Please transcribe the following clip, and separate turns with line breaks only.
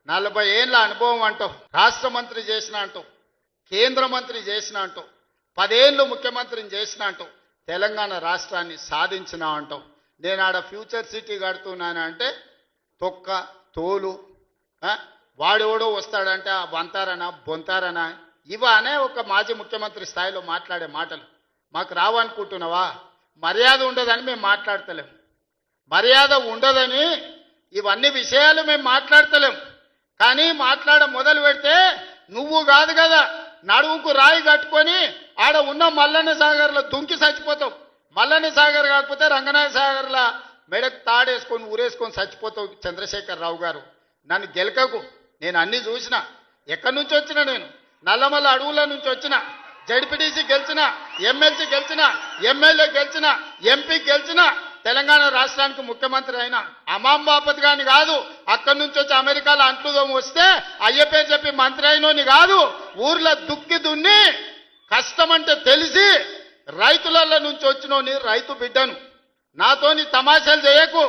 40 ఏళ్ళ అనుభవం అంటావు, రాష్ట్ర మంత్రి చేసిన అంటావు, కేంద్ర మంత్రి చేసిన అంటావు, 10 ఏళ్ళు ముఖ్యమంత్రిని చేసిన అంటావు, తెలంగాణ రాష్ట్రాన్ని సాధించిన అంటావు. నేను ఆడ ఫ్యూచర్ సిటీ కడుతున్నాను అంటే తొక్క తోలు వాడెవడో వస్తాడంటే ఆ వంతారనా బొంతారనా ఇవనే ఒక మాజీ ముఖ్యమంత్రి స్థాయిలో మాట్లాడే మాటలు మాకు రావనుకుంటున్నావా? మర్యాద ఉండదని మేము మాట్లాడతలేం, మర్యాద ఉండదని ఇవన్నీ విషయాలు మేము మాట్లాడతలేం. కానీ మొదలు పెడితే నువ్వు కాదు కదా నడువుకు రాయి కట్టుకొని ఆడ ఉన్న మల్లన్న సాగర్లో దుంకి చచ్చిపోతావు. మల్లన్న సాగర్ కాకపోతే రంగనాథ సాగర్లో మెడకు తాడేసుకొని ఊరేసుకొని చచ్చిపోతావు. చంద్రశేఖరరావు గారు నన్ను గెలకకు, నేను అన్నీ చూసిన. ఎక్కడి నుంచి వచ్చిన నేను నల్లమల్ల అడవుల నుంచి వచ్చిన, జడ్పీటీసీ గెలిచిన, ఎమ్మెల్సీ గెలిచిన, ఎమ్మెల్యే గెలిచిన, ఎంపీ గెలిచిన, తెలంగాణ రాష్ట్రానికి ముఖ్యమంత్రి అయినా అమాం బాపత్ గాని కాదు. అక్కడి నుంచి వచ్చి అమెరికాలో అంట్లుదోమ వస్తే అయ్యపే చెప్పి మంత్రి అయినోని కాదు. ఊర్లో దుక్కి దున్ని కష్టమంటే తెలిసి రైతుల నుంచి వచ్చినోని రైతు బిడ్డను. నాతోని తమాషాలు చేయకు.